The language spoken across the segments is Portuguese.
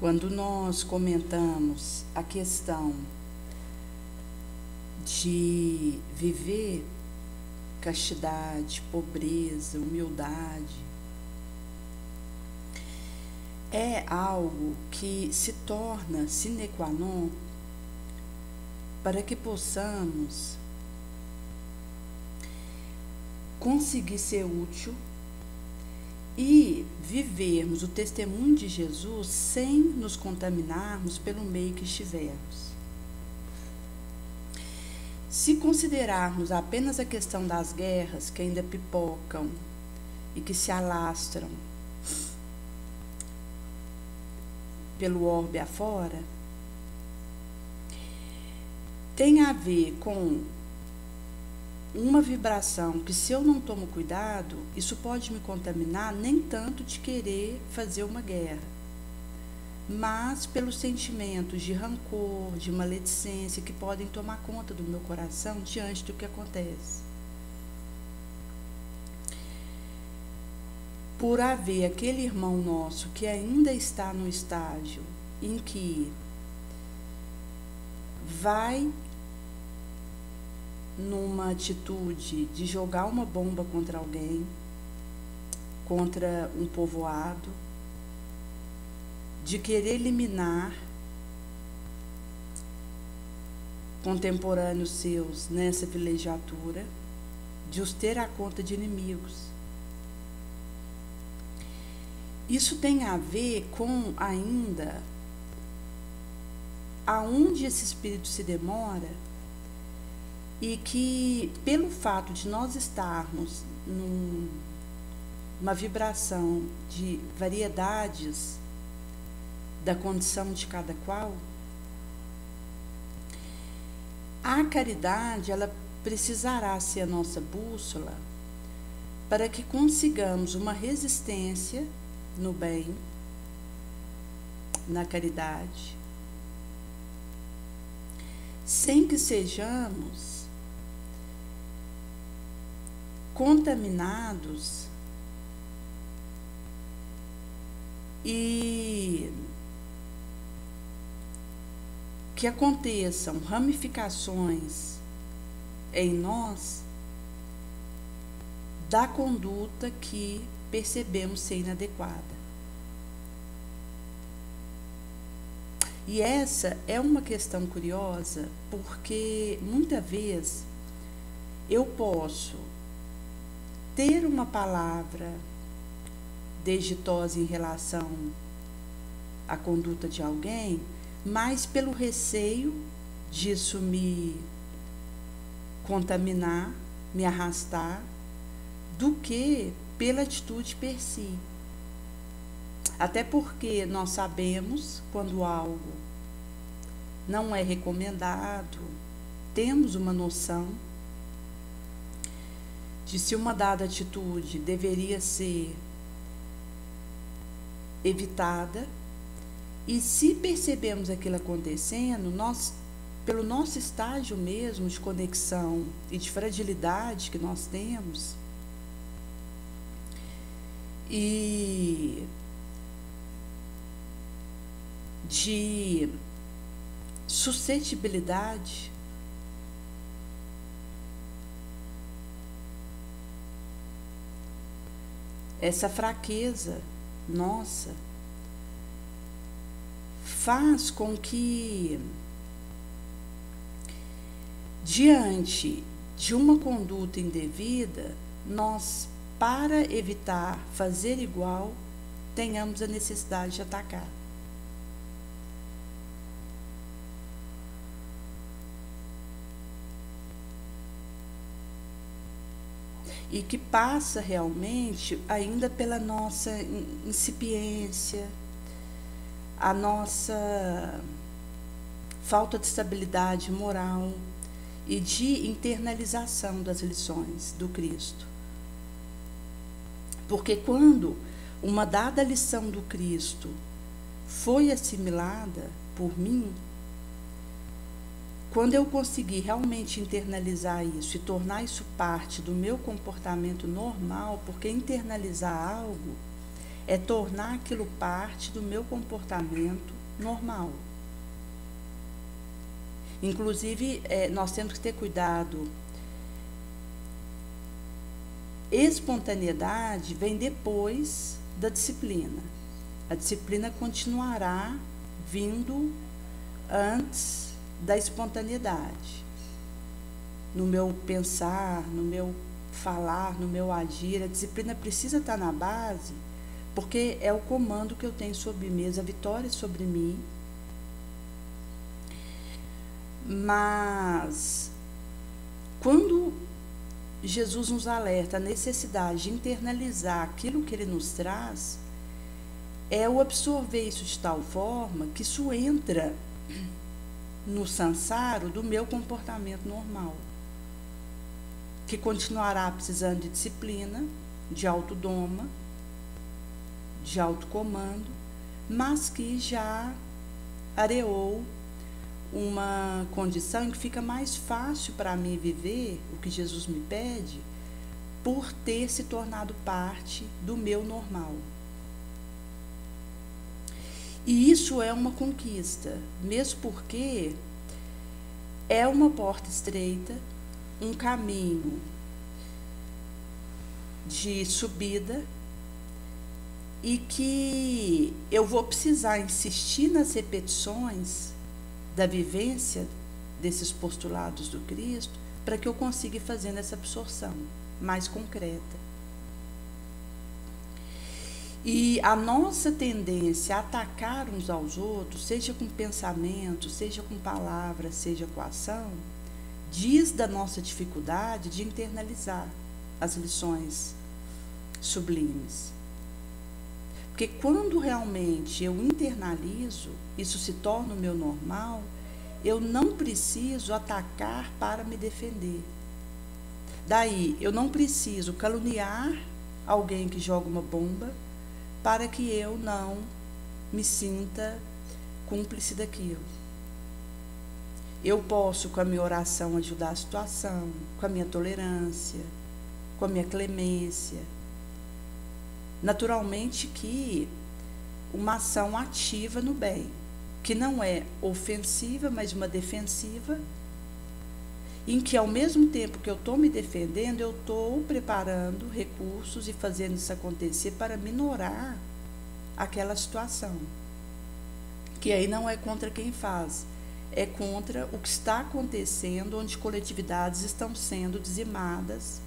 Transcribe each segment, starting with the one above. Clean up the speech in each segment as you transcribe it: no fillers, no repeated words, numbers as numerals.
Quando nós comentamos a questão de viver castidade, pobreza, humildade, é algo que se torna sine qua non para que possamos conseguir ser útil e vivermos o testemunho de Jesus sem nos contaminarmos pelo meio que estivermos. Se considerarmos apenas a questão das guerras que ainda pipocam e que se alastram pelo orbe afora, tem a ver com uma vibração que, se eu não tomo cuidado, isso pode me contaminar, nem tanto de querer fazer uma guerra, mas pelos sentimentos de rancor, de maledicência que podem tomar conta do meu coração diante do que acontece. Por haver aquele irmão nosso que ainda está no estágio em que vai numa atitude de jogar uma bomba contra alguém, contra um povoado, de querer eliminar contemporâneos seus nessa vilegiatura, de os ter à conta de inimigos. Isso tem a ver com ainda aonde esse espírito se demora, e que, pelo fato de nós estarmos numa vibração de variedades da condição de cada qual, a caridade, ela precisará ser a nossa bússola para que consigamos uma resistência no bem, na caridade, sem que sejamos contaminados e que aconteçam ramificações em nós da conduta que percebemos ser inadequada. E essa é uma questão curiosa, porque muitas vezes eu posso ter uma palavra desditosa em relação à conduta de alguém, mas pelo receio disso me contaminar, me arrastar, do que pela atitude per si. Até porque nós sabemos quando algo não é recomendado, temos uma noção de se uma dada atitude deveria ser evitada, e se percebemos aquilo acontecendo, nós, pelo nosso estágio mesmo de conexão e de fragilidade que nós temos, e de suscetibilidade, essa fraqueza nossa faz com que, diante de uma conduta indevida, nós, para evitar fazer igual, tenhamos a necessidade de atacar. E que passa realmente ainda pela nossa incipiência, a nossa falta de estabilidade moral e de internalização das lições do Cristo. Porque quando uma dada lição do Cristo foi assimilada por mim, quando eu conseguir realmente internalizar isso e tornar isso parte do meu comportamento normal, porque internalizar algo é tornar aquilo parte do meu comportamento normal. Inclusive, nós temos que ter cuidado. Espontaneidade vem depois da disciplina. A disciplina continuará vindo antes da espontaneidade. No meu pensar, no meu falar, no meu agir, a disciplina precisa estar na base, porque é o comando que eu tenho sobre mim, a vitória sobre mim. Mas, quando Jesus nos alerta a necessidade de internalizar aquilo que Ele nos traz, é o absorver isso de tal forma que isso entra no sansaro do meu comportamento normal, que continuará precisando de disciplina, de autodoma, de autocomando, mas que já areou uma condição em que fica mais fácil para mim viver o que Jesus me pede, por ter se tornado parte do meu normal. E isso é uma conquista, mesmo porque é uma porta estreita, um caminho de subida, e que eu vou precisar insistir nas repetições da vivência desses postulados do Cristo para que eu consiga ir fazendo essa absorção mais concreta. E a nossa tendência a atacar uns aos outros, seja com pensamento, seja com palavras, seja com ação, diz da nossa dificuldade de internalizar as lições sublimes. Porque quando realmente eu internalizo, isso se torna o meu normal, eu não preciso atacar para me defender. Daí, eu não preciso caluniar alguém que joga uma bomba para que eu não me sinta cúmplice daquilo. Eu posso, com a minha oração, ajudar a situação, com a minha tolerância, com a minha clemência. Naturalmente que uma ação ativa no bem, que não é ofensiva, mas uma defensiva, em que ao mesmo tempo que eu estou me defendendo, eu estou preparando recursos e fazendo isso acontecer para minorar aquela situação. Que aí não é contra quem faz, é contra o que está acontecendo, onde coletividades estão sendo dizimadas,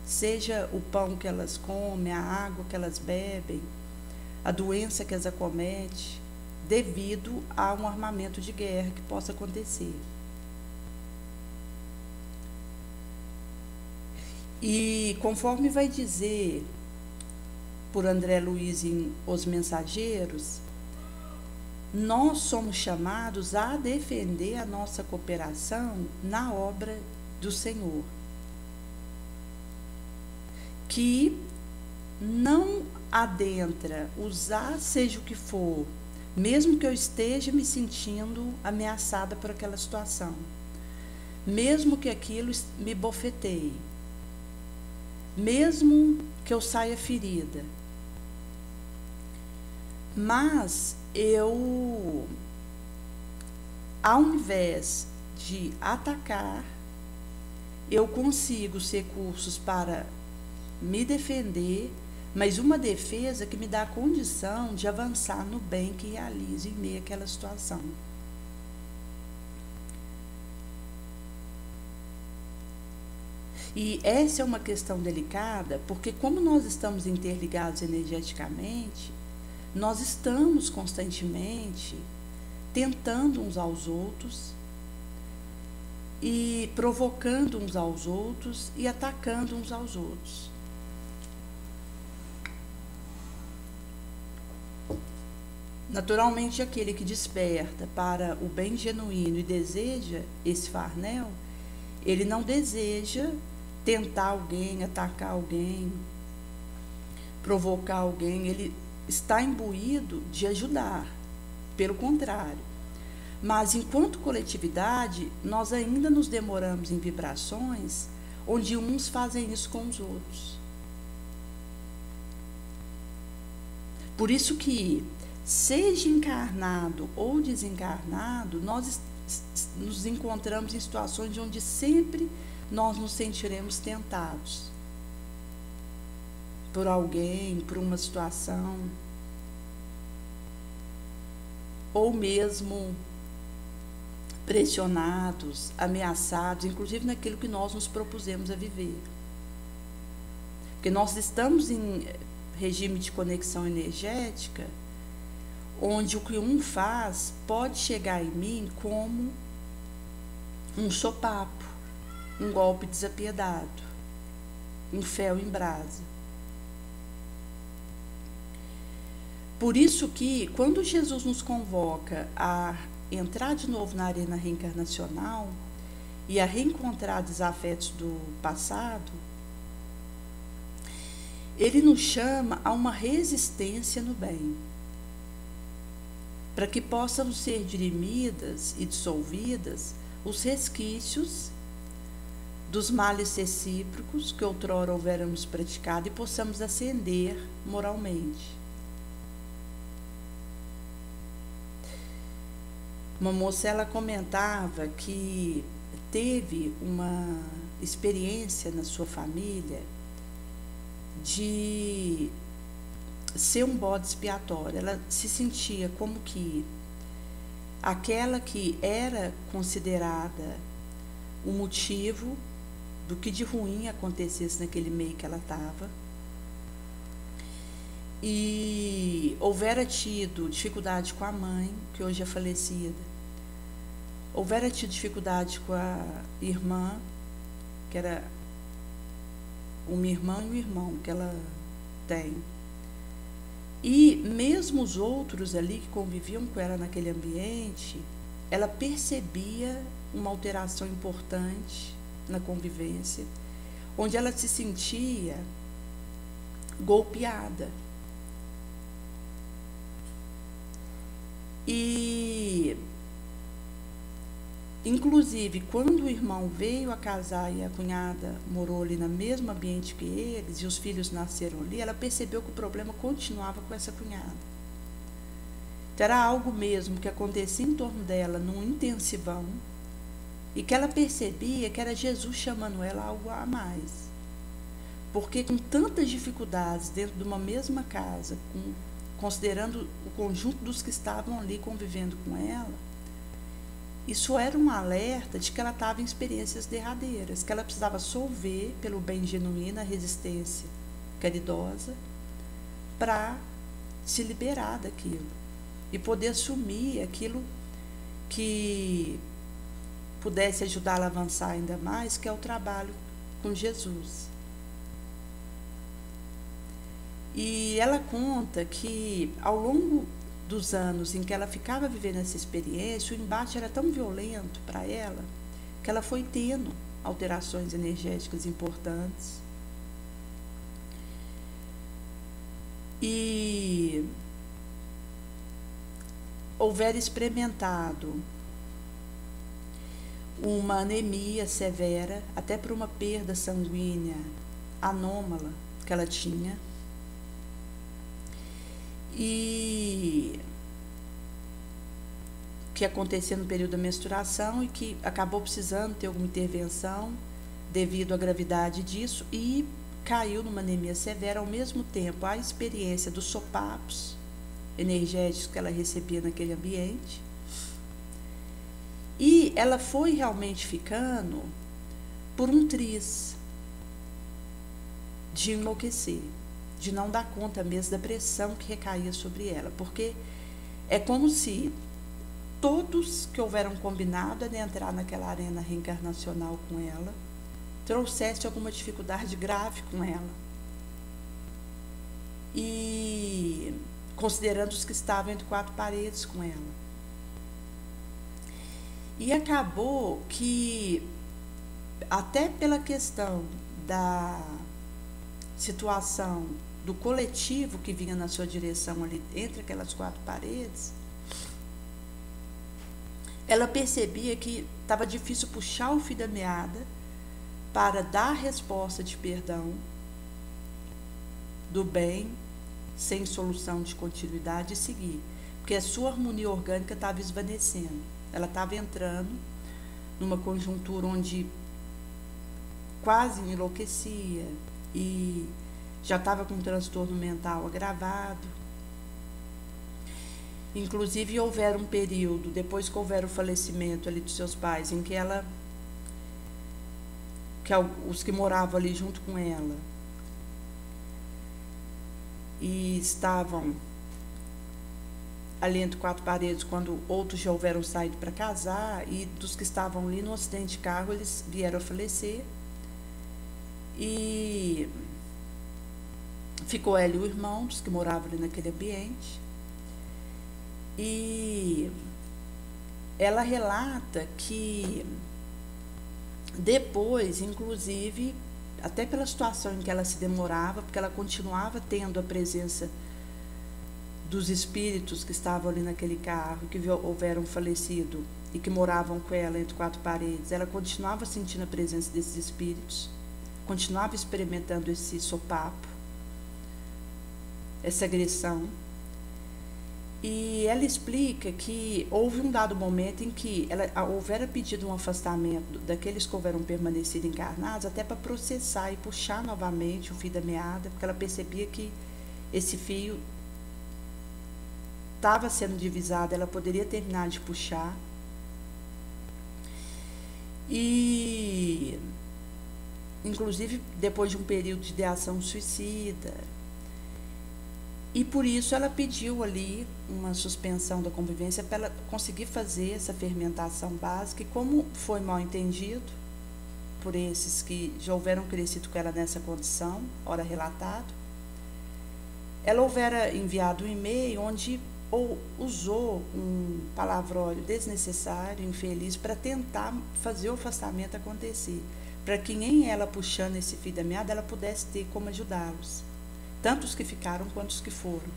seja o pão que elas comem, a água que elas bebem, a doença que as acomete, devido a um armamento de guerra que possa acontecer. E conforme vai dizer por André Luiz em Os Mensageiros, nós somos chamados a defender a nossa cooperação na obra do Senhor, que não adentra usar seja o que for, mesmo que eu esteja me sentindo ameaçada por aquela situação, mesmo que aquilo me bofeteie, mesmo que eu saia ferida. Mas eu, ao invés de atacar, eu consigo os recursos para me defender, mas uma defesa que me dá a condição de avançar no bem que realizo em meio àquela situação. E essa é uma questão delicada, porque como nós estamos interligados energeticamente, nós estamos constantemente tentando uns aos outros e provocando uns aos outros e atacando uns aos outros. Naturalmente, aquele que desperta para o bem genuíno e deseja esse farnel, ele não deseja tentar alguém, atacar alguém, provocar alguém, ele está imbuído de ajudar, pelo contrário. Mas, enquanto coletividade, nós ainda nos demoramos em vibrações onde uns fazem isso com os outros. Por isso que, seja encarnado ou desencarnado, nós nos encontramos em situações onde sempre nós nos sentiremos tentados por alguém, por uma situação, ou mesmo pressionados, ameaçados, inclusive naquilo que nós nos propusemos a viver. Porque nós estamos em regime de conexão energética, onde o que um faz pode chegar em mim como um sopapo, um golpe desapiedado, um fel em brasa. Por isso que, quando Jesus nos convoca a entrar de novo na arena reencarnacional e a reencontrar desafetos do passado, ele nos chama a uma resistência no bem, para que possam ser dirimidas e dissolvidas os resquícios dos males recíprocos que outrora houvéramos praticado e possamos ascender moralmente. Uma moça, ela comentava que teve uma experiência na sua família de ser um bode expiatório. Ela se sentia como que aquela que era considerada o motivo do que de ruim acontecesse naquele meio que ela estava. E houvera tido dificuldade com a mãe, que hoje é falecida. Houvera tido dificuldade com a irmã, que era uma irmã e um irmão que ela tem. E mesmo os outros ali que conviviam com ela naquele ambiente, ela percebia uma alteração importante na convivência, onde ela se sentia golpeada. E, inclusive, quando o irmão veio a casar e a cunhada morou ali no mesmo ambiente que eles, e os filhos nasceram ali, ela percebeu que o problema continuava com essa cunhada. Então, era algo mesmo que acontecia em torno dela, num intensivão, e que ela percebia que era Jesus chamando ela a algo a mais. Porque com tantas dificuldades dentro de uma mesma casa, considerando o conjunto dos que estavam ali convivendo com ela, isso era um alerta de que ela estava em experiências derradeiras, que ela precisava solver pelo bem genuíno a resistência caridosa para se liberar daquilo e poder assumir aquilo que pudesse ajudá-la a avançar ainda mais, que é o trabalho com Jesus. E ela conta que, ao longo dos anos em que ela ficava vivendo essa experiência, o embate era tão violento para ela, que ela foi tendo alterações energéticas importantes. E houvera experimentado uma anemia severa, até por uma perda sanguínea anômala que ela tinha. E que acontecia no período da menstruação e que acabou precisando ter alguma intervenção devido à gravidade disso e caiu numa anemia severa. Ao mesmo tempo, a experiência dos sopapos energéticos que ela recebia naquele ambiente, e ela foi realmente ficando por um triz de enlouquecer, de não dar conta mesmo da pressão que recaía sobre ela, porque é como se todos que houveram combinado a entrar naquela arena reencarnacional com ela trouxessem alguma dificuldade grave com ela. E considerando os que estavam entre quatro paredes com ela. E acabou que, até pela questão da situação do coletivo que vinha na sua direção ali entre aquelas quatro paredes, ela percebia que estava difícil puxar o fio da meada para dar resposta de perdão, do bem, sem solução de continuidade, e seguir. porque a sua harmonia orgânica estava esvanecendo. Ela estava entrando numa conjuntura onde quase enlouquecia e já estava com um transtorno mental agravado. Inclusive, houveram um período, depois que houver o falecimento ali dos seus pais, em que os que moravam ali junto com ela e estavam ali entre quatro paredes, quando outros já houveram saído para casar, e dos que estavam ali no acidente de carro, eles vieram a falecer. E ficou ela e o irmão, dos que moravam ali naquele ambiente. E ela relata que depois, inclusive, até pela situação em que ela se demorava, porque ela continuava tendo a presença dos espíritos que estavam ali naquele carro, que houveram falecido e que moravam com ela entre quatro paredes, ela continuava sentindo a presença desses espíritos, continuava experimentando esse sopapo, essa agressão. E ela explica que houve um dado momento em que ela houvera pedido um afastamento daqueles que houveram permanecido encarnados, até para processar e puxar novamente o fio da meada, porque ela percebia que esse fio estava sendo divisado, ela poderia terminar de puxar. E, inclusive, depois de um período de ideação suicida. E por isso ela pediu ali uma suspensão da convivência para ela conseguir fazer essa fermentação básica. E como foi mal entendido por esses que já houveram crescido com ela nessa condição, ora relatado, ela houvera enviado um e-mail onde usou um palavrólio desnecessário, infeliz, para tentar fazer o afastamento acontecer, para que nem ela puxando esse fio da meada, ela pudesse ter como ajudá-los, tanto os que ficaram quanto os que foram.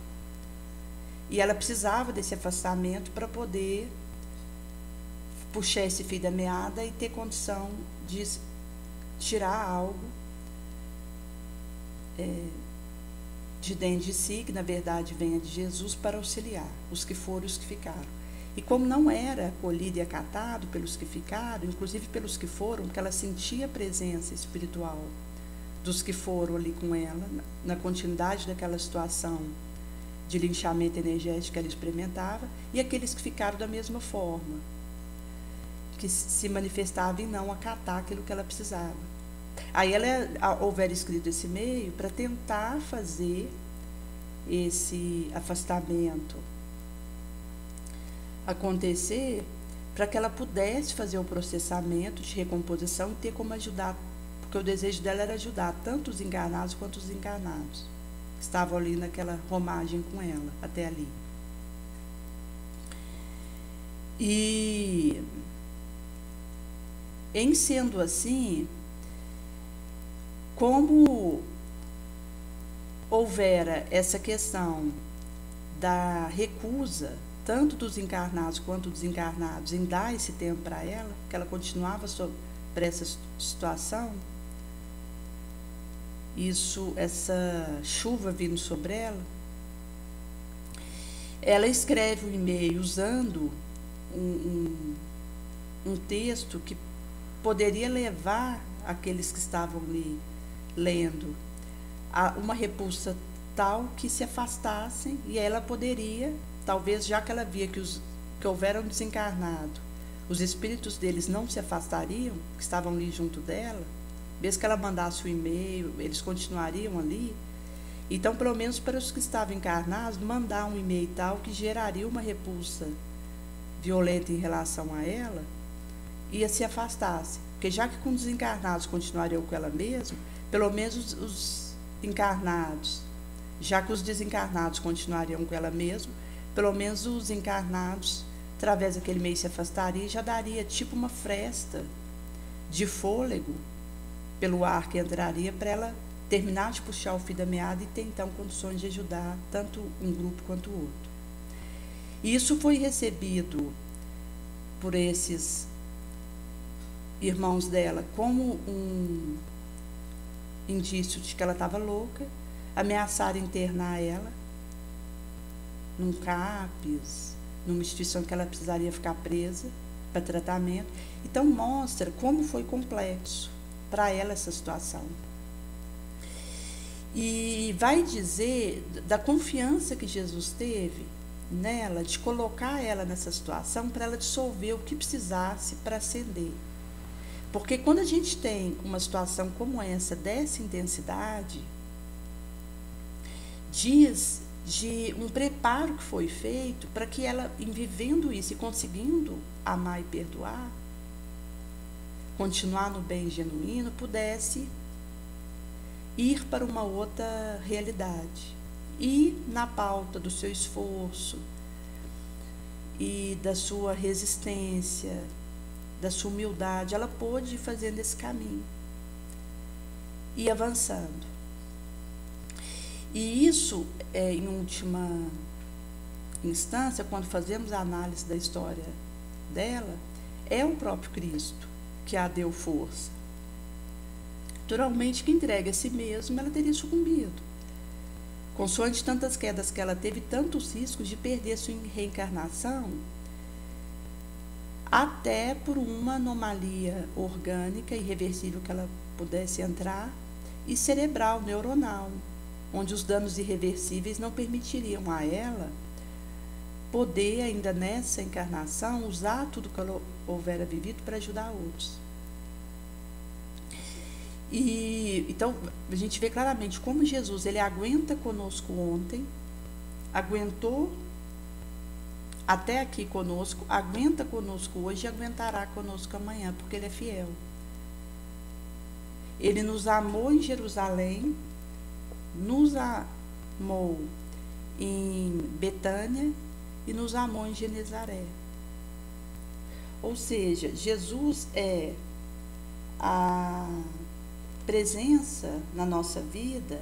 E ela precisava desse afastamento para poder puxar esse fio da meada e ter condição de tirar algo de dentro de si, que na verdade venha de Jesus, para auxiliar os que foram e os que ficaram. E como não era acolhido e acatado pelos que ficaram, inclusive pelos que foram, porque ela sentia a presença espiritual dos que foram ali com ela, na continuidade daquela situação de linchamento energético que ela experimentava, e aqueles que ficaram da mesma forma, que se manifestavam em não acatar aquilo que ela precisava. Aí ela houver escrito esse e-mail para tentar fazer esse afastamento acontecer, para que ela pudesse fazer o processamento de recomposição e ter como ajudar, porque o desejo dela era ajudar tanto os encarnados quanto os encarnados que estavam ali naquela romagem com ela, até ali. E, em sendo assim, como houvera essa questão da recusa, tanto dos encarnados quanto dos desencarnados, em dar esse tempo para ela, que ela continuava sobre essa situação, essa chuva vindo sobre ela, ela escreve um e-mail usando um texto que poderia levar aqueles que estavam ali lendo a uma repulsa tal que se afastassem, e ela poderia, talvez, já que ela via que houveram desencarnado, os espíritos deles não se afastariam, que estavam ali junto dela, mesmo que ela mandasse o e-mail, eles continuariam ali. Então, pelo menos para os que estavam encarnados, mandar um e-mail tal que geraria uma repulsa violenta em relação a ela, ia se afastasse. Porque já que com os encarnados continuariam com ela mesma, pelo menos os encarnados, já que os desencarnados continuariam com ela mesma, pelo menos os encarnados, através daquele meio se afastariam, já daria tipo uma fresta de fôlego pelo ar que entraria para ela terminar de puxar o fio da meada e ter então condições de ajudar tanto um grupo quanto o outro. E isso foi recebido por esses irmãos dela como um indício de que ela estava louca, ameaçaram internar ela num CAPS, numa instituição que ela precisaria ficar presa para tratamento. Então mostra como foi complexo para ela essa situação. E vai dizer da confiança que Jesus teve nela, de colocar ela nessa situação para ela dissolver o que precisasse para acender. Porque quando a gente tem uma situação como essa, dessa intensidade, diz de um preparo que foi feito para que ela, em vivendo isso e conseguindo amar e perdoar, continuar no bem genuíno, pudesse ir para uma outra realidade. E na pauta do seu esforço e da sua resistência, da sua humildade, ela pôde ir fazendo esse caminho e avançando. E isso, em última instância, quando fazemos a análise da história dela, é o próprio Cristo que a deu força. Naturalmente, que entrega a si mesmo, ela teria sucumbido. Consoante tantas quedas que ela teve, tantos riscos de perder sua reencarnação, até por uma anomalia orgânica irreversível que ela pudesse entrar, e cerebral, neuronal, onde os danos irreversíveis não permitiriam a ela poder, ainda nessa encarnação, usar tudo que ela houvera vivido para ajudar outros. E então a gente vê claramente como Jesus, ele aguenta conosco ontem, aguentou até aqui conosco, aguenta conosco hoje e aguentará conosco amanhã, porque ele é fiel. Ele nos amou em Jerusalém, nos amou em Betânia e nos amou em Genezaré. Ou seja, Jesus é a presença na nossa vida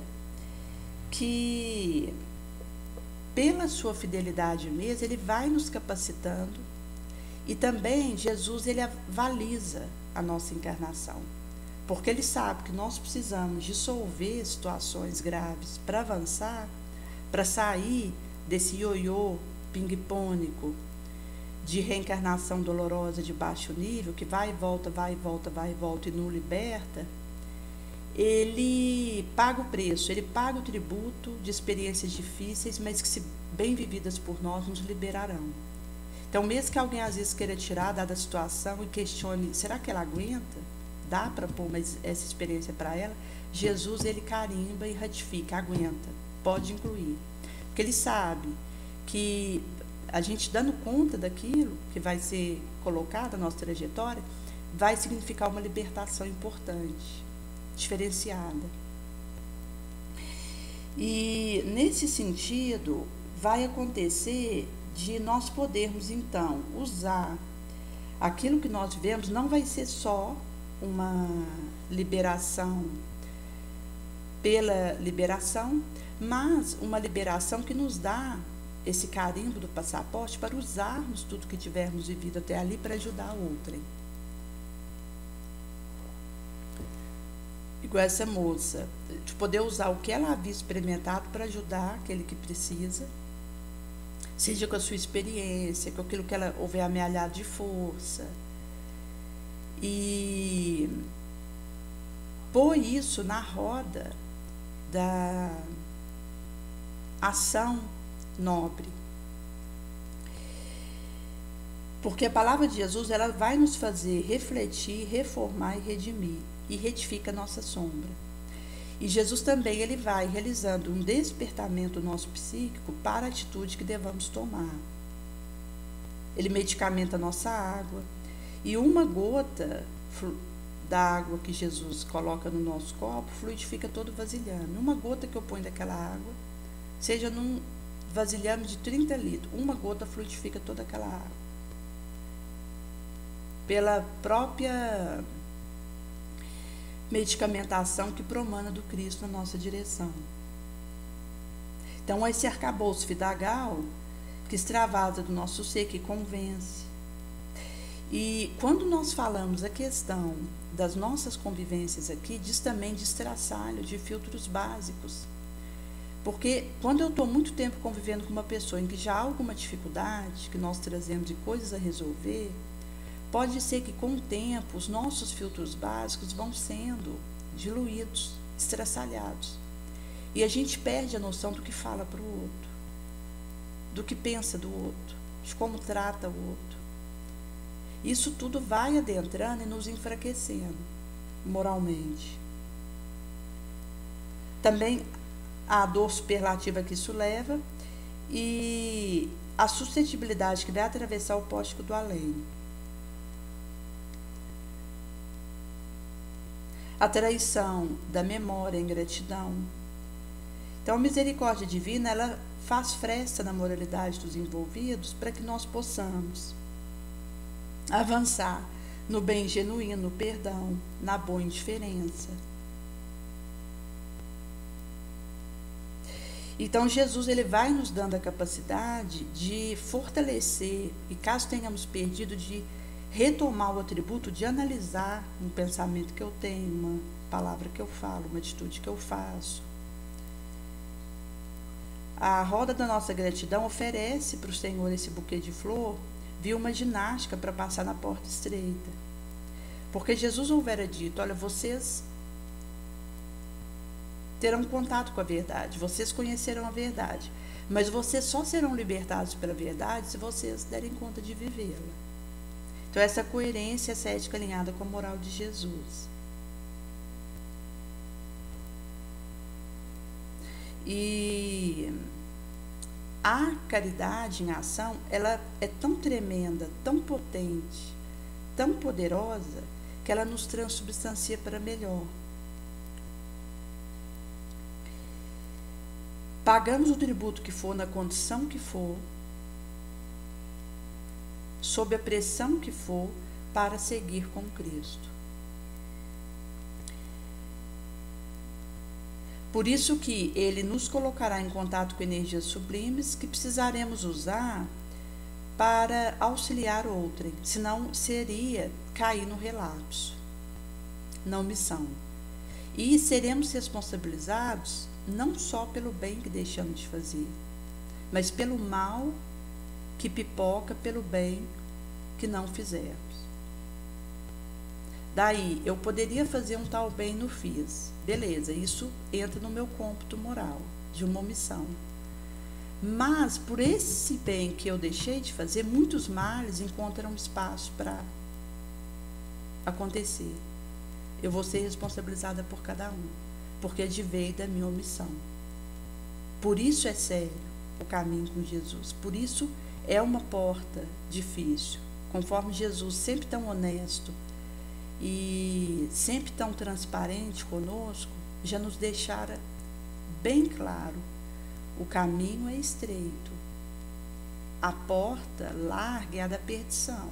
que, pela sua fidelidade mesmo, ele vai nos capacitando, e também Jesus, ele avaliza a nossa encarnação, porque ele sabe que nós precisamos dissolver situações graves para avançar, para sair desse ioiô ping-pônico de reencarnação dolorosa de baixo nível, que vai e volta, vai e volta, vai e volta e não liberta. Ele paga o preço, ele paga o tributo de experiências difíceis, mas que, se bem vividas por nós, nos liberarão. Então, mesmo que alguém às vezes queira tirar, dada a situação, e questione, será que ela aguenta? Dá para pôr essa experiência para ela? Jesus, ele carimba e ratifica, aguenta, pode incluir. Porque ele sabe que a gente dando conta daquilo que vai ser colocado na nossa trajetória, vai significar uma libertação importante, diferenciada. E nesse sentido vai acontecer de nós podermos então usar aquilo que nós vivemos, não vai ser só uma liberação pela liberação, mas uma liberação que nos dá esse carimbo do passaporte para usarmos tudo que tivermos vivido até ali para ajudar a outrem. Igual essa moça, de poder usar o que ela havia experimentado para ajudar aquele que precisa, seja com a sua experiência, com aquilo que ela houver amealhado de força, e pôr isso na roda da ação nobre. Porque a palavra de Jesus, ela vai nos fazer refletir, reformar e redimir, e retifica a nossa sombra. E Jesus também, ele vai realizando um despertamento nosso psíquico para a atitude que devamos tomar. Ele medicamenta a nossa água, e uma gota da água que Jesus coloca no nosso copo fluidifica todo o vasilhame. Uma gota que eu ponho daquela água, seja num vasilhame de 30 litros, uma gota fluidifica toda aquela água. Pela própria medicamentação que promana do Cristo na nossa direção. Então, esse arcabouço vidagal que extravasa do nosso ser, que convence. E quando nós falamos a questão das nossas convivências aqui, diz também de estraçalho, de filtros básicos. Porque quando eu estou muito tempo convivendo com uma pessoa em que já há alguma dificuldade, que nós trazemos de coisas a resolver, pode ser que com o tempo os nossos filtros básicos vão sendo diluídos, estraçalhados. E a gente perde a noção do que fala para o outro, do que pensa do outro, de como trata o outro. Isso tudo vai adentrando e nos enfraquecendo moralmente. Também a dor superlativa que isso leva e a suscetibilidade que vai atravessar o pórtico do além. A traição da memória, a ingratidão. Então, a misericórdia divina, ela faz fresta na moralidade dos envolvidos para que nós possamos avançar no bem genuíno, no perdão, na boa indiferença. Então, Jesus ele vai nos dando a capacidade de fortalecer, e caso tenhamos perdido, de retomar o atributo de analisar um pensamento que eu tenho, uma palavra que eu falo, uma atitude que eu faço. A roda da nossa gratidão oferece para o Senhor esse buquê de flor via uma ginástica para passar na porta estreita. Porque Jesus houvera dito, olha, vocês terão contato com a verdade, vocês conhecerão a verdade, mas vocês só serão libertados pela verdade se vocês derem conta de vivê-la. Então, essa coerência, essa ética alinhada com a moral de Jesus. E a caridade em ação, ela é tão tremenda, tão potente, tão poderosa, que ela nos transubstancia para melhor. Pagamos o tributo que for, na condição que for, sob a pressão que for, para seguir com Cristo. Por isso que ele nos colocará em contato com energias sublimes que precisaremos usar para auxiliar outrem, senão seria cair no relapso, na omissão. E seremos responsabilizados não só pelo bem que deixamos de fazer, mas pelo mal que pipoca pelo bem que não fizemos. Daí, eu poderia fazer um tal bem e não fiz. Beleza, isso entra no meu cômputo moral, de uma omissão. Mas, por esse bem que eu deixei de fazer, muitos males encontram espaço para acontecer. Eu vou ser responsabilizada por cada um, porque adveio da minha omissão. Por isso é sério o caminho com Jesus. Por isso é uma porta difícil. Conforme Jesus, sempre tão honesto e sempre tão transparente conosco, já nos deixara bem claro: o caminho é estreito, a porta larga é a da perdição.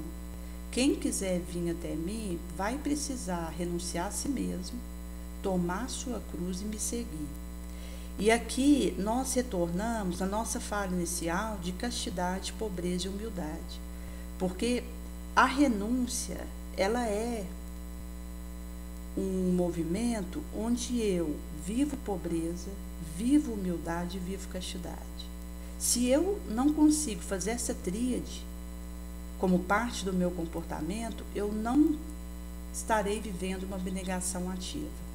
Quem quiser vir até mim vai precisar renunciar a si mesmo, tomar sua cruz e me seguir. E aqui nós retornamos à nossa fala inicial de castidade, pobreza e humildade, porque a renúncia, ela é um movimento onde eu vivo pobreza, vivo humildade e vivo castidade. Se eu não consigo fazer essa tríade como parte do meu comportamento, eu não estarei vivendo uma abnegação ativa.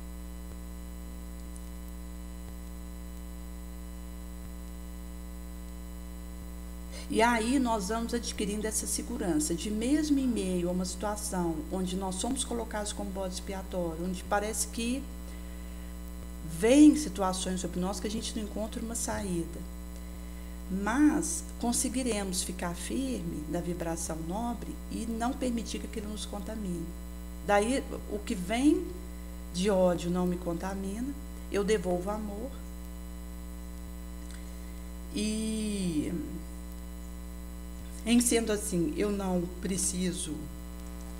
E aí nós vamos adquirindo essa segurança de, mesmo em meio a uma situação onde nós somos colocados como bode expiatório, onde parece que vem situações sobre nós que a gente não encontra uma saída, mas conseguiremos ficar firme na vibração nobre e não permitir que aquilo nos contamine. Daí, o que vem de ódio não me contamina, eu devolvo amor. E, em sendo assim, eu não preciso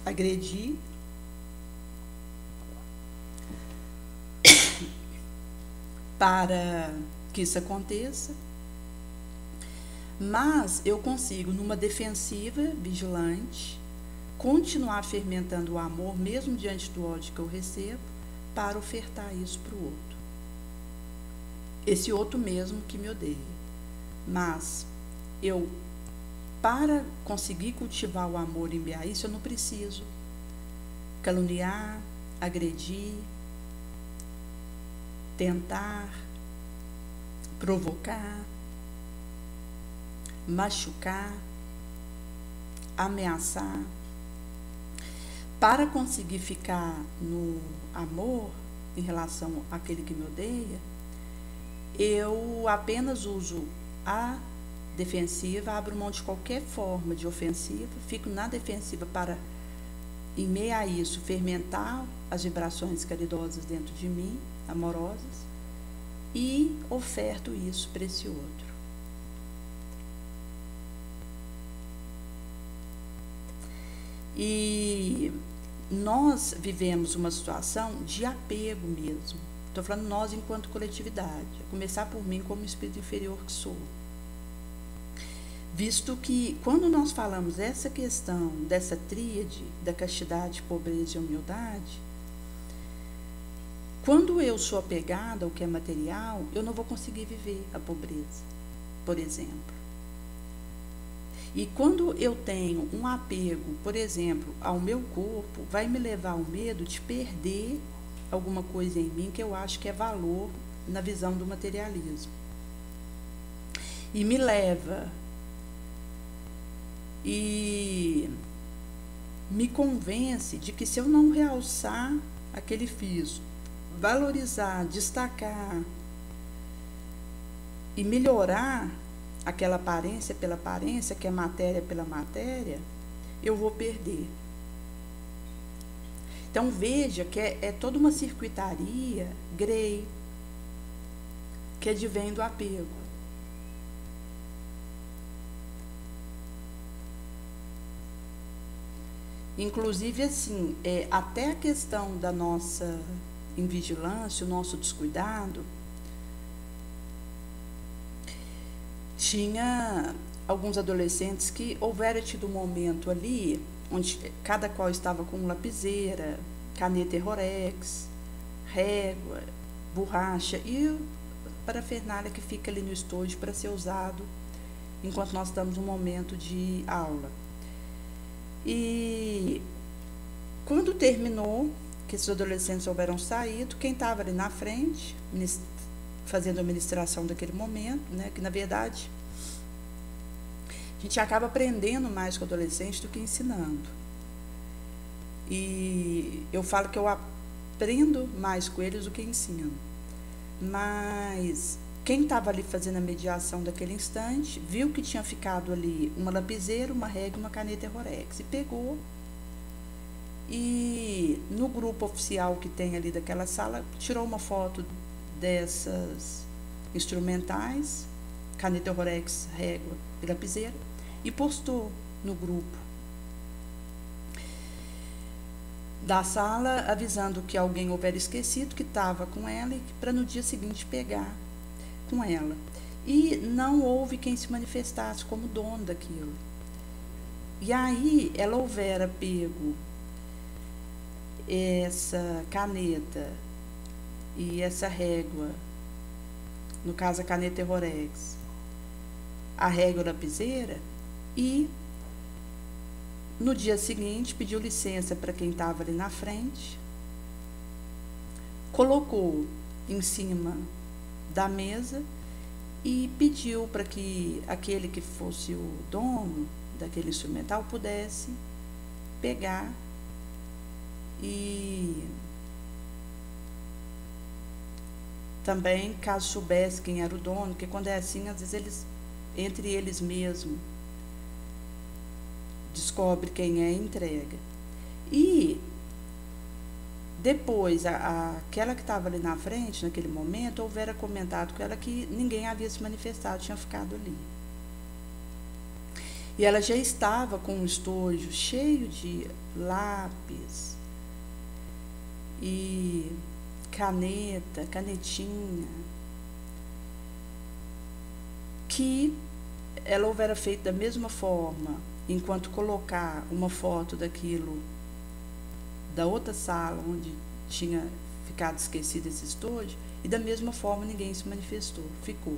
agredir, para que isso aconteça, mas eu consigo, numa defensiva vigilante, continuar fermentando o amor, mesmo diante do ódio que eu recebo, para ofertar isso para o outro. esse outro mesmo que me odeia. Mas eu, para conseguir cultivar o amor e enviar isso, eu não preciso caluniar, agredir, tentar, provocar, machucar, ameaçar. Para conseguir ficar no amor em relação àquele que me odeia, eu apenas uso a defensiva, abro mão de qualquer forma de ofensiva, fico na defensiva para, em meio a isso, fermentar as vibrações caridosas dentro de mim, amorosas, e oferto isso para esse outro. E nós vivemos uma situação de apego mesmo. Estou falando nós enquanto coletividade, a começar por mim como espírito inferior que sou. Visto que quando nós falamos essa questão, dessa tríade, da castidade, pobreza e humildade, quando eu sou apegada ao que é material, eu não vou conseguir viver a pobreza, por exemplo. E quando eu tenho um apego, por exemplo, ao meu corpo, vai me levar ao medo de perder alguma coisa em mim que eu acho que é valor na visão do materialismo. E me leva e me convence de que se eu não realçar aquele físico, valorizar, destacar e melhorar aquela aparência pela aparência, que é matéria pela matéria, eu vou perder. Então veja que é toda uma circuitaria grey que advém do apego. Inclusive, assim, até a questão da nossa invigilância, o nosso descuidado, tinha alguns adolescentes que houvera tido um momento ali, onde cada qual estava com lapiseira, caneta Errorex, régua, borracha e parafernália que fica ali no estúdio para ser usado enquanto nós estamos num momento de aula. E quando terminou, que esses adolescentes houveram saído, quem estava ali na frente, fazendo a ministração daquele momento, né, que na verdade a gente acaba aprendendo mais com o adolescente do que ensinando. E eu falo que eu aprendo mais com eles do que ensino. Mas quem estava ali fazendo a mediação daquele instante, viu que tinha ficado ali uma lapiseira, uma régua e uma caneta Errorex, e pegou. E no grupo oficial que tem ali daquela sala, tirou uma foto dessas instrumentais, caneta Errorex, régua e lapiseira, e postou no grupo da sala, avisando que alguém houvera esquecido que estava com ela e para no dia seguinte pegar com ela. E não houve quem se manifestasse como dono daquilo. E aí ela houvera pego essa caneta e essa régua, no caso a caneta Errorex, a régua lapiseira, e no dia seguinte pediu licença para quem estava ali na frente, colocou em cima da mesa e pediu para que aquele que fosse o dono daquele instrumental pudesse pegar e também, caso soubesse quem era o dono, porque quando é assim, às vezes eles, entre eles mesmos, descobre quem é e entrega. E depois, aquela que estava ali na frente, naquele momento, houvera comentado com ela que ninguém havia se manifestado, tinha ficado ali. E ela já estava com um estojo cheio de lápis e caneta, canetinha, que ela houvera feito da mesma forma, enquanto colocar uma foto daquilo, da outra sala onde tinha ficado esquecido esse estojo, E da mesma forma ninguém se manifestou, ficou.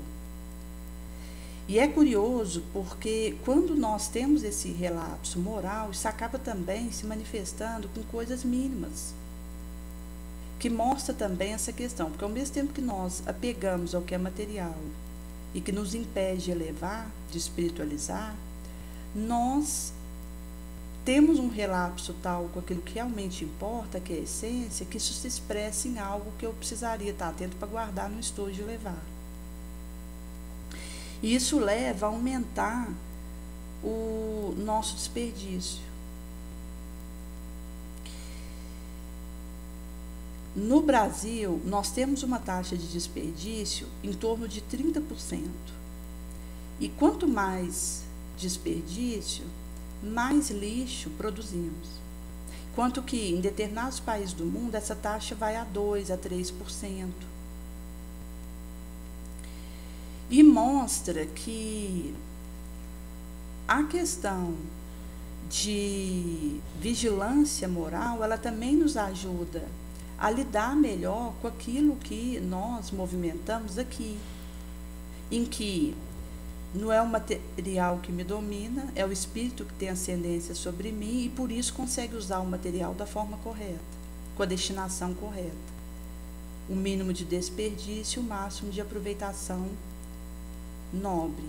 E é curioso porque quando nós temos esse relapso moral, isso acaba também se manifestando com coisas mínimas, que mostra também essa questão, porque ao mesmo tempo que nós apegamos ao que é material e que nos impede de elevar, de espiritualizar, nós temos um relapso tal com aquilo que realmente importa, que é a essência, que isso se expressa em algo que eu precisaria estar atento para guardar no estojo de levar. E isso leva a aumentar o nosso desperdício. No Brasil, nós temos uma taxa de desperdício em torno de 30%. E quanto mais desperdício, mais lixo produzimos. Enquanto que em determinados países do mundo, essa taxa vai a 2%, a 3%. E mostra que a questão de vigilância moral, ela também nos ajuda a lidar melhor com aquilo que nós movimentamos aqui, em que não é o material que me domina, é o espírito que tem ascendência sobre mim e por isso consegue usar o material da forma correta, com a destinação correta. O mínimo de desperdício, o máximo de aproveitação nobre.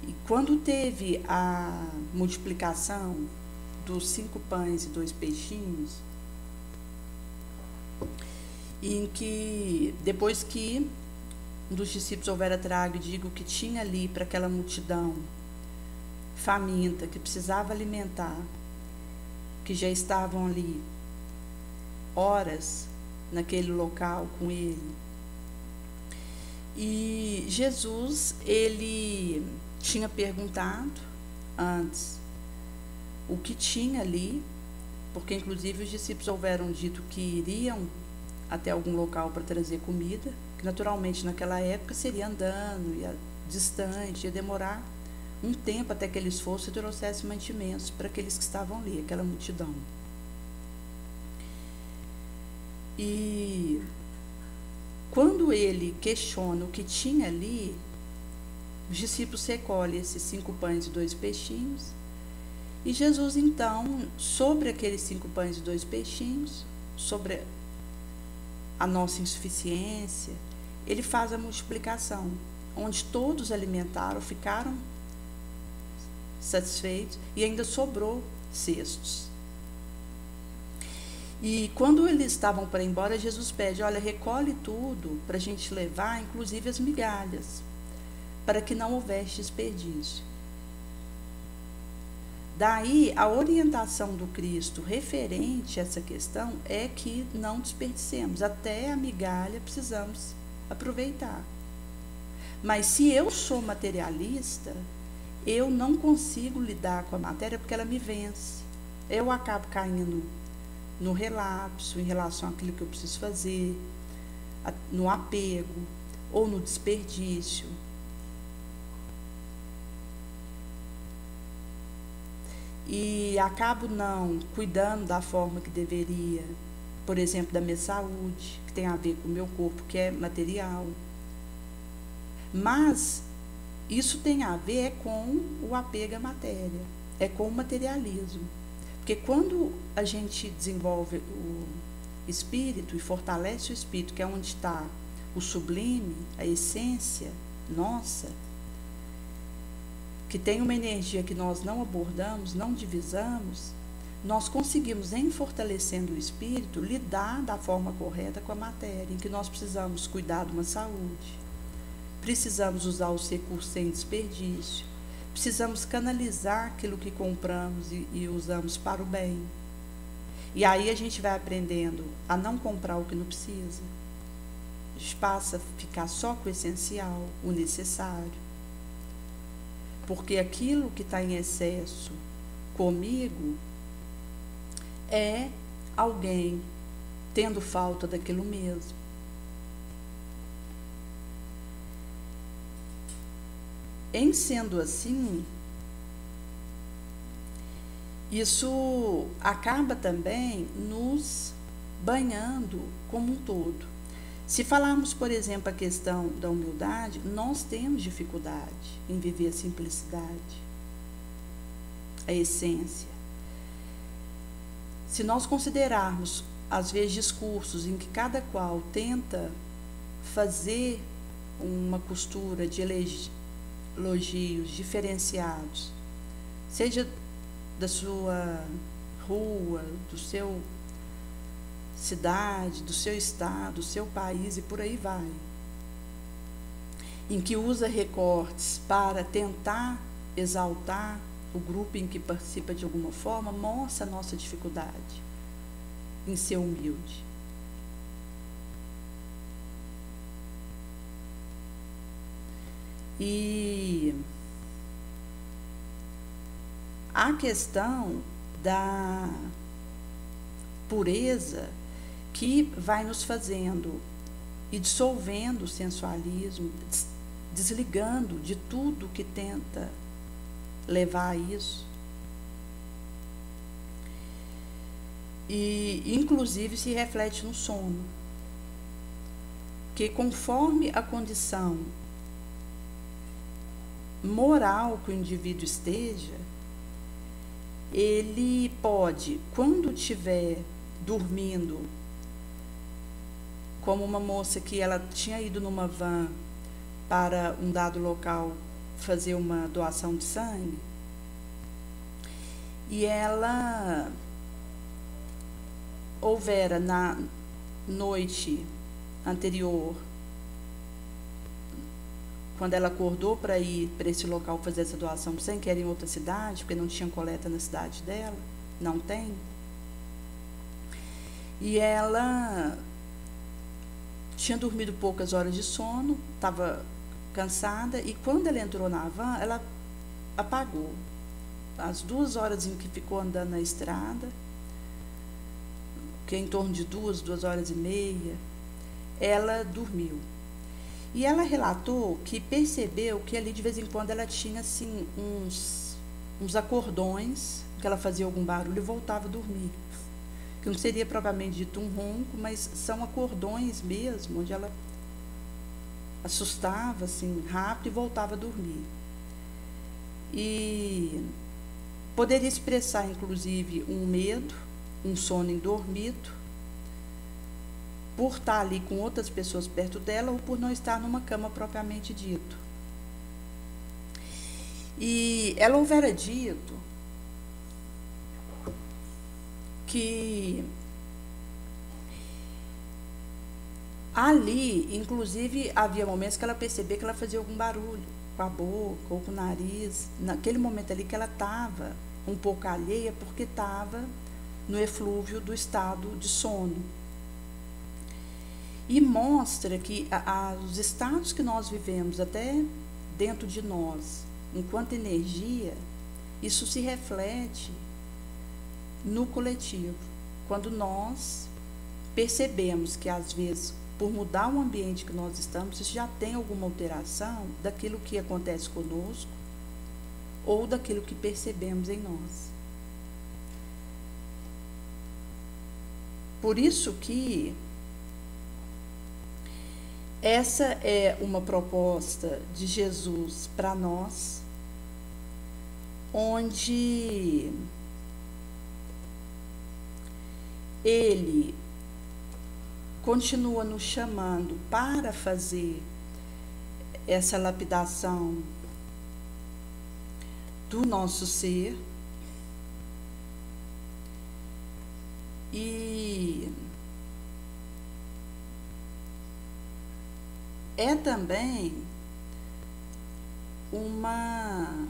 E quando teve a multiplicação dos 5 pães e 2 peixinhos, em que depois que um dos discípulos houvera trago e digo que tinha ali para aquela multidão faminta, que precisava alimentar, que já estavam ali horas naquele local com ele. E Jesus, ele tinha perguntado antes o que tinha ali, porque inclusive os discípulos houveram dito que iriam até algum local para trazer comida, que naturalmente naquela época seria andando, ia distante, ia demorar um tempo até que eles fossem e trouxessem mantimentos para aqueles que estavam ali, aquela multidão. E quando ele questiona o que tinha ali, os discípulos recolhem esses 5 pães e 2 peixinhos, e Jesus então, sobre aqueles 5 pães e 2 peixinhos, sobre a nossa insuficiência, ele faz a multiplicação, onde todos alimentaram, ficaram satisfeitos e ainda sobrou cestos. E quando eles estavam para ir embora, Jesus pede, olha, recolhe tudo para a gente levar, inclusive as migalhas, para que não houvesse desperdício. Daí, a orientação do Cristo referente a essa questão é que não desperdicemos, até a migalha precisamos aproveitar. Mas se eu sou materialista, eu não consigo lidar com a matéria porque ela me vence. Eu acabo caindo no relapso em relação àquilo que eu preciso fazer, no apego ou no desperdício. E acabo não cuidando da forma que deveria, por exemplo, da minha saúde, que tem a ver com o meu corpo, que é material. Mas isso tem a ver com o apego à matéria, é com o materialismo. Porque quando a gente desenvolve o espírito e fortalece o espírito, que é onde está o sublime, a essência nossa, que tem uma energia que nós não abordamos, não divisamos, nós conseguimos, em fortalecendo o espírito, lidar da forma correta com a matéria, em que nós precisamos cuidar de uma saúde, precisamos usar os recursos sem desperdício, precisamos canalizar aquilo que compramos e usamos para o bem. E aí a gente vai aprendendo a não comprar o que não precisa. A gente passa a ficar só com o essencial, o necessário. Porque aquilo que está em excesso comigo é alguém tendo falta daquilo mesmo. Em sendo assim, isso acaba também nos banhando como um todo. Se falarmos, por exemplo, a questão da humildade, nós temos dificuldade em viver a simplicidade, a essência. Se nós considerarmos, às vezes, discursos em que cada qual tenta fazer uma costura de elogios diferenciados, seja da sua rua, do seu cidade, do seu estado, do seu país e por aí vai, em que usa recortes para tentar exaltar o grupo em que participa de alguma forma, mostra a nossa dificuldade em ser humilde. E a questão da pureza que vai nos fazendo e dissolvendo o sensualismo, desligando de tudo que tenta levar a isso. E, inclusive, se reflete no sono, que conforme a condição moral que o indivíduo esteja, ele pode, quando estiver dormindo, como uma moça que ela tinha ido numa van para um dado local fazer uma doação de sangue, e ela houvera na noite anterior, quando ela acordou para ir para esse local fazer essa doação sem querer em outra cidade, porque não tinha coleta na cidade dela, não tem, e ela tinha dormido poucas horas de sono, estava cansada, e quando ela entrou na van, ela apagou. As 2 horas em que ficou andando na estrada, que é em torno de 2 horas e meia, ela dormiu. E ela relatou que percebeu que ali de vez em quando ela tinha assim uns acordões, que ela fazia algum barulho e voltava a dormir. Que não seria propriamente dito um ronco, mas são acordões mesmo, onde ela assustava assim rápido e voltava a dormir. E poderia expressar inclusive um medo, um sono indormido, por estar ali com outras pessoas perto dela ou por não estar numa cama propriamente dito. E ela houvera dito que ali, inclusive, havia momentos que ela percebia que ela fazia algum barulho com a boca ou com o nariz, naquele momento ali que ela estava um pouco alheia, porque estava no eflúvio do estado de sono. E mostra que os estados que nós vivemos até dentro de nós, enquanto energia, isso se reflete no coletivo, quando nós percebemos que às vezes, por mudar o ambiente que nós estamos, isso já tem alguma alteração daquilo que acontece conosco ou daquilo que percebemos em nós. Por isso que essa é uma proposta de Jesus para nós, onde ele continua nos chamando para fazer essa lapidação do nosso ser e é também uma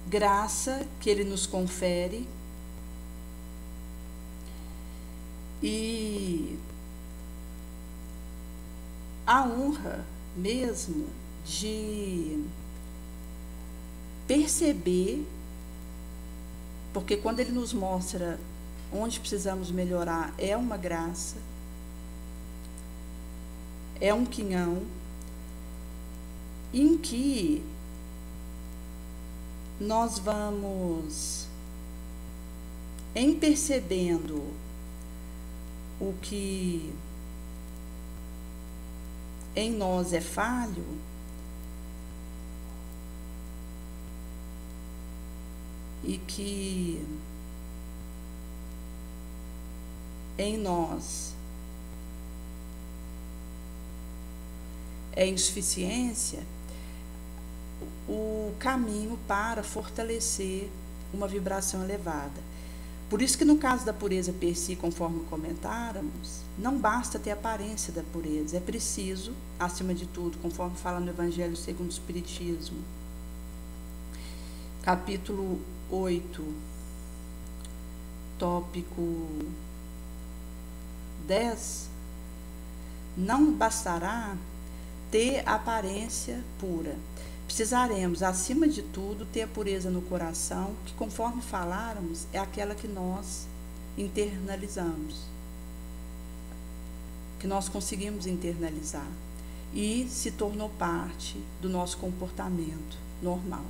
graça que ele nos confere e a honra mesmo de perceber, porque quando ele nos mostra onde precisamos melhorar, é uma graça, é um quinhão em que nós vamos Em percebendo o que em nós é falho, e que em nós é insuficiência, o caminho para fortalecer uma vibração elevada. Por isso que no caso da pureza per si, conforme comentáramos, não basta ter a aparência da pureza, é preciso, acima de tudo, conforme fala no Evangelho segundo o Espiritismo, capítulo 8, tópico 10, não bastará ter a aparência pura. Precisaremos, acima de tudo, ter a pureza no coração, que, conforme faláramos, é aquela que nós internalizamos, que nós conseguimos internalizar e se tornou parte do nosso comportamento normal.